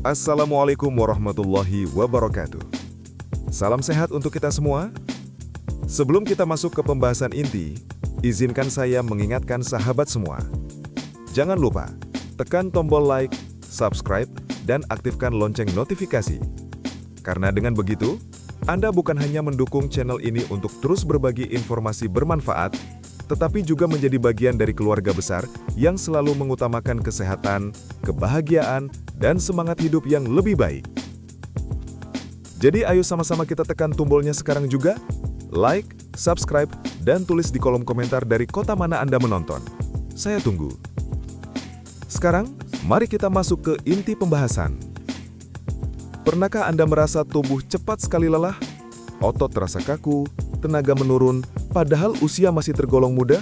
Assalamualaikum warahmatullahi wabarakatuh. Salam sehat untuk kita semua. Sebelum kita masuk ke pembahasan inti, izinkan saya mengingatkan sahabat semua. Jangan lupa, tekan tombol like, subscribe, dan aktifkan lonceng notifikasi. Karena dengan begitu, Anda bukan hanya mendukung channel ini untuk terus berbagi informasi bermanfaat, tetapi juga menjadi bagian dari keluarga besar yang selalu mengutamakan kesehatan, kebahagiaan, dan semangat hidup yang lebih baik. Jadi ayo sama-sama kita tekan tombolnya sekarang juga, like, subscribe, dan tulis di kolom komentar dari kota mana Anda menonton. Saya tunggu. Sekarang, mari kita masuk ke inti pembahasan. Pernahkah Anda merasa tubuh cepat sekali lelah? Otot terasa kaku, tenaga menurun, padahal usia masih tergolong muda?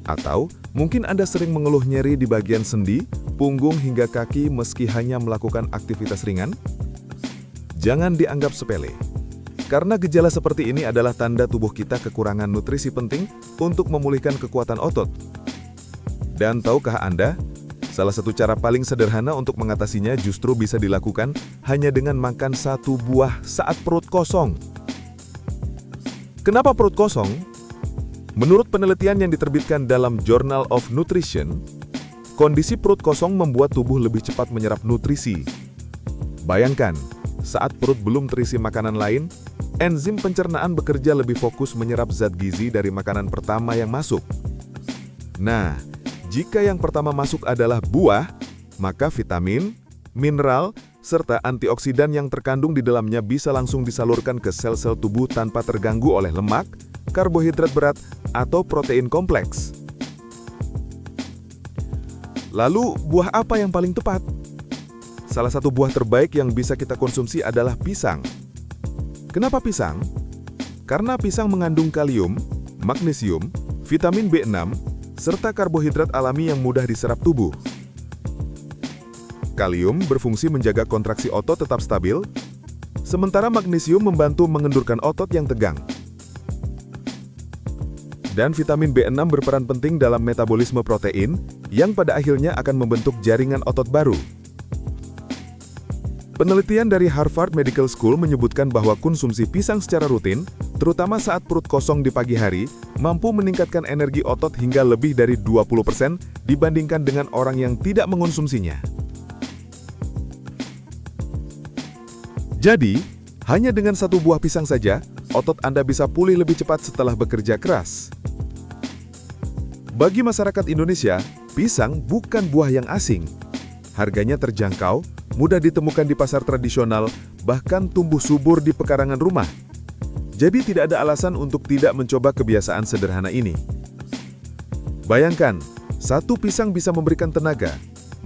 Atau mungkin Anda sering mengeluh nyeri di bagian sendi, punggung hingga kaki meski hanya melakukan aktivitas ringan? Jangan dianggap sepele. Karena gejala seperti ini adalah tanda tubuh kita kekurangan nutrisi penting untuk memulihkan kekuatan otot. Dan tahukah Anda, salah satu cara paling sederhana untuk mengatasinya justru bisa dilakukan hanya dengan makan satu buah saat perut kosong. Kenapa perut kosong? Menurut penelitian yang diterbitkan dalam Journal of Nutrition, kondisi perut kosong membuat tubuh lebih cepat menyerap nutrisi. Bayangkan, saat perut belum terisi makanan lain, enzim pencernaan bekerja lebih fokus menyerap zat gizi dari makanan pertama yang masuk. Nah, jika yang pertama masuk adalah buah, maka vitamin, mineral, serta antioksidan yang terkandung di dalamnya bisa langsung disalurkan ke sel-sel tubuh tanpa terganggu oleh lemak, karbohidrat berat, atau protein kompleks. Lalu, buah apa yang paling tepat? Salah satu buah terbaik yang bisa kita konsumsi adalah pisang. Kenapa pisang? Karena pisang mengandung kalium, magnesium, vitamin B6, serta karbohidrat alami yang mudah diserap tubuh. Kalium berfungsi menjaga kontraksi otot tetap stabil, sementara magnesium membantu mengendurkan otot yang tegang. Dan vitamin B6 berperan penting dalam metabolisme protein, yang pada akhirnya akan membentuk jaringan otot baru. Penelitian dari Harvard Medical School menyebutkan bahwa konsumsi pisang secara rutin, terutama saat perut kosong di pagi hari, mampu meningkatkan energi otot hingga lebih dari 20% dibandingkan dengan orang yang tidak mengonsumsinya. Jadi, hanya dengan satu buah pisang saja, otot Anda bisa pulih lebih cepat setelah bekerja keras. Bagi masyarakat Indonesia, pisang bukan buah yang asing. Harganya terjangkau, mudah ditemukan di pasar tradisional, bahkan tumbuh subur di pekarangan rumah. Jadi tidak ada alasan untuk tidak mencoba kebiasaan sederhana ini. Bayangkan, satu pisang bisa memberikan tenaga,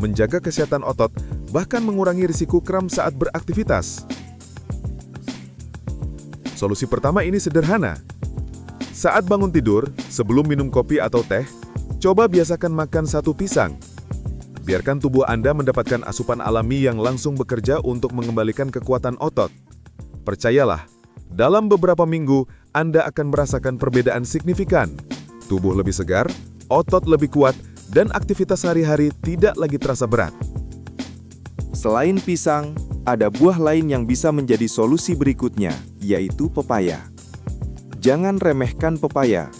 menjaga kesehatan otot, bahkan mengurangi risiko kram saat beraktivitas. Solusi pertama ini sederhana. Saat bangun tidur, sebelum minum kopi atau teh, coba biasakan makan satu pisang. Biarkan tubuh Anda mendapatkan asupan alami yang langsung bekerja untuk mengembalikan kekuatan otot. Percayalah, dalam beberapa minggu, Anda akan merasakan perbedaan signifikan. Tubuh lebih segar, otot lebih kuat, dan aktivitas sehari-hari tidak lagi terasa berat. Selain pisang, ada buah lain yang bisa menjadi solusi berikutnya, yaitu pepaya. Jangan remehkan pepaya.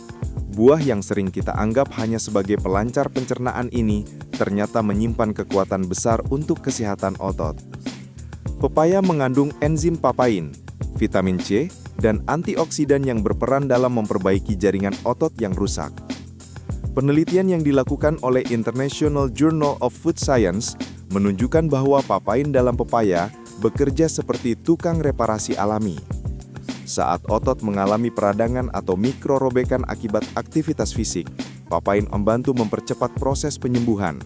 Buah yang sering kita anggap hanya sebagai pelancar pencernaan ini ternyata menyimpan kekuatan besar untuk kesehatan otot. Pepaya mengandung enzim papain, vitamin C, dan antioksidan yang berperan dalam memperbaiki jaringan otot yang rusak. Penelitian yang dilakukan oleh International Journal of Food Science menunjukkan bahwa papain dalam pepaya bekerja seperti tukang reparasi alami. Saat otot mengalami peradangan atau mikrorobekan akibat aktivitas fisik, papain membantu mempercepat proses penyembuhan.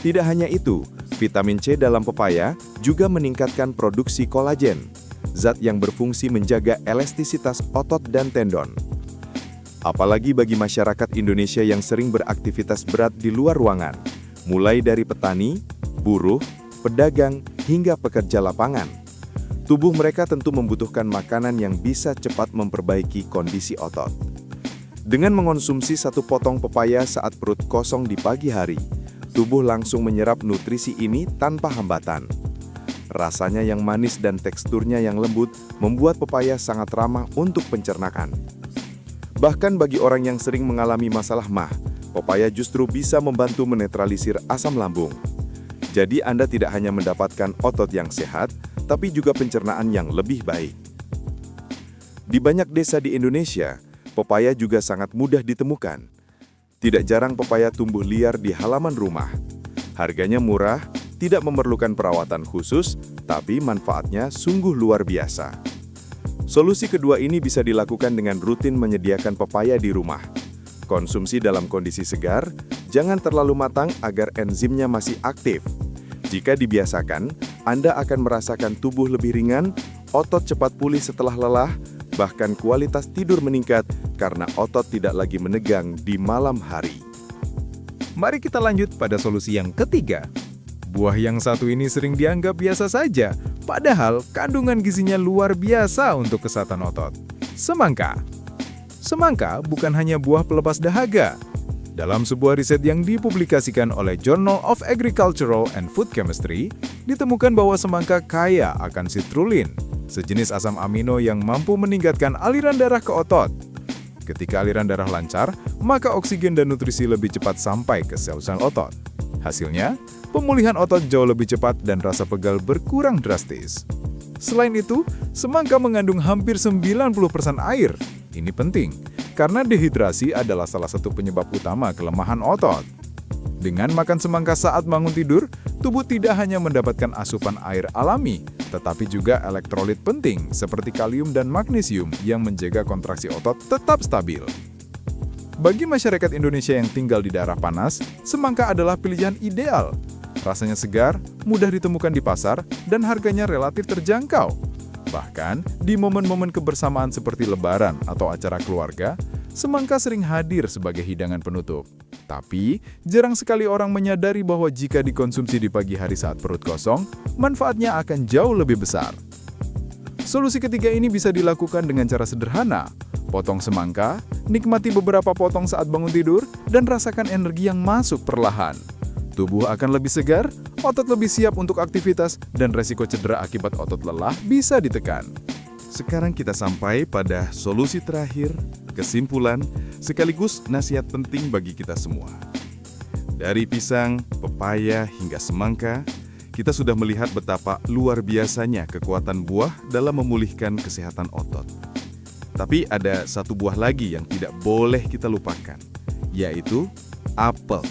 Tidak hanya itu, vitamin C dalam pepaya juga meningkatkan produksi kolagen, zat yang berfungsi menjaga elastisitas otot dan tendon. Apalagi bagi masyarakat Indonesia yang sering beraktivitas berat di luar ruangan, mulai dari petani, buruh, pedagang, hingga pekerja lapangan. Tubuh mereka tentu membutuhkan makanan yang bisa cepat memperbaiki kondisi otot. Dengan mengonsumsi satu potong pepaya saat perut kosong di pagi hari, tubuh langsung menyerap nutrisi ini tanpa hambatan. Rasanya yang manis dan teksturnya yang lembut membuat pepaya sangat ramah untuk pencernaan. Bahkan bagi orang yang sering mengalami masalah MAH, pepaya justru bisa membantu menetralisir asam lambung. Jadi Anda tidak hanya mendapatkan otot yang sehat, tapi juga pencernaan yang lebih baik. Di banyak desa di Indonesia, pepaya juga sangat mudah ditemukan. Tidak jarang pepaya tumbuh liar di halaman rumah. Harganya murah, tidak memerlukan perawatan khusus, tapi manfaatnya sungguh luar biasa. Solusi kedua ini bisa dilakukan dengan rutin menyediakan pepaya di rumah. Konsumsi dalam kondisi segar, jangan terlalu matang agar enzimnya masih aktif. Jika dibiasakan, Anda akan merasakan tubuh lebih ringan, otot cepat pulih setelah lelah, bahkan kualitas tidur meningkat karena otot tidak lagi menegang di malam hari. Mari kita lanjut pada solusi yang ketiga. Buah yang satu ini sering dianggap biasa saja, padahal kandungan gizinya luar biasa untuk kesehatan otot. Semangka. Semangka bukan hanya buah pelepas dahaga. Dalam sebuah riset yang dipublikasikan oleh Journal of Agricultural and Food Chemistry, ditemukan bahwa semangka kaya akan citrulline, sejenis asam amino yang mampu meningkatkan aliran darah ke otot. Ketika aliran darah lancar, maka oksigen dan nutrisi lebih cepat sampai ke sel-sel otot. Hasilnya, pemulihan otot jauh lebih cepat dan rasa pegal berkurang drastis. Selain itu, semangka mengandung hampir 90% air. Ini penting, karena dehidrasi adalah salah satu penyebab utama kelemahan otot. Dengan makan semangka saat bangun tidur, tubuh tidak hanya mendapatkan asupan air alami, tetapi juga elektrolit penting seperti kalium dan magnesium yang menjaga kontraksi otot tetap stabil. Bagi masyarakat Indonesia yang tinggal di daerah panas, semangka adalah pilihan ideal. Rasanya segar, mudah ditemukan di pasar, dan harganya relatif terjangkau. Bahkan, di momen-momen kebersamaan seperti Lebaran atau acara keluarga, semangka sering hadir sebagai hidangan penutup. Tapi, jarang sekali orang menyadari bahwa jika dikonsumsi di pagi hari saat perut kosong, manfaatnya akan jauh lebih besar. Solusi ketiga ini bisa dilakukan dengan cara sederhana. Potong semangka, nikmati beberapa potong saat bangun tidur, dan rasakan energi yang masuk perlahan. Tubuh akan lebih segar, otot lebih siap untuk aktivitas, dan resiko cedera akibat otot lelah bisa ditekan. Sekarang kita sampai pada solusi terakhir, kesimpulan, sekaligus nasihat penting bagi kita semua. Dari pisang, pepaya, hingga semangka, kita sudah melihat betapa luar biasanya kekuatan buah dalam memulihkan kesehatan otot. Tapi ada satu buah lagi yang tidak boleh kita lupakan, yaitu apel.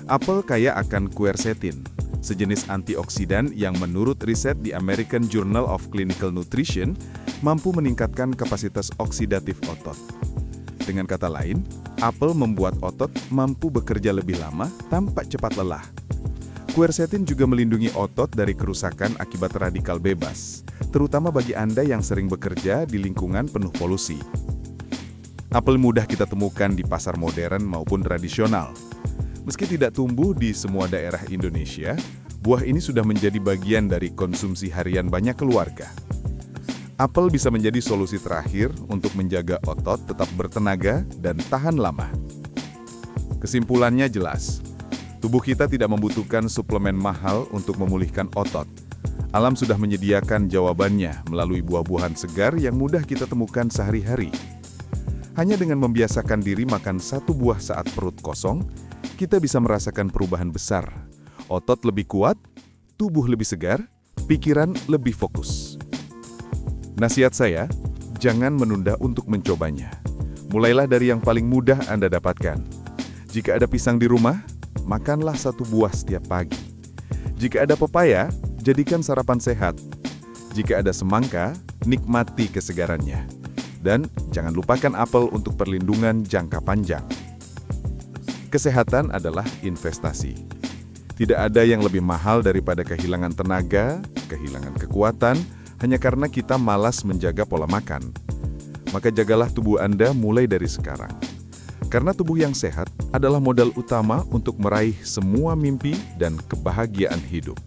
Apel kaya akan quercetin, sejenis antioksidan yang menurut riset di American Journal of Clinical Nutrition mampu meningkatkan kapasitas oksidatif otot. Dengan kata lain, apel membuat otot mampu bekerja lebih lama tanpa cepat lelah. Quercetin juga melindungi otot dari kerusakan akibat radikal bebas, terutama bagi Anda yang sering bekerja di lingkungan penuh polusi. Apel mudah kita temukan di pasar modern maupun tradisional. Meski tidak tumbuh di semua daerah Indonesia, buah ini sudah menjadi bagian dari konsumsi harian banyak keluarga. Apel bisa menjadi solusi terakhir untuk menjaga otot tetap bertenaga dan tahan lama. Kesimpulannya jelas, tubuh kita tidak membutuhkan suplemen mahal untuk memulihkan otot. Alam sudah menyediakan jawabannya melalui buah-buahan segar yang mudah kita temukan sehari-hari. Hanya dengan membiasakan diri makan satu buah saat perut kosong, kita bisa merasakan perubahan besar. Otot lebih kuat, tubuh lebih segar, pikiran lebih fokus. Nasihat saya, jangan menunda untuk mencobanya. Mulailah dari yang paling mudah Anda dapatkan. Jika ada pisang di rumah, makanlah satu buah setiap pagi. Jika ada pepaya, jadikan sarapan sehat. Jika ada semangka, nikmati kesegarannya. Dan jangan lupakan apel untuk perlindungan jangka panjang. Kesehatan adalah investasi. Tidak ada yang lebih mahal daripada kehilangan tenaga, kehilangan kekuatan, hanya karena kita malas menjaga pola makan. Maka jagalah tubuh Anda mulai dari sekarang. Karena tubuh yang sehat adalah modal utama untuk meraih semua mimpi dan kebahagiaan hidup.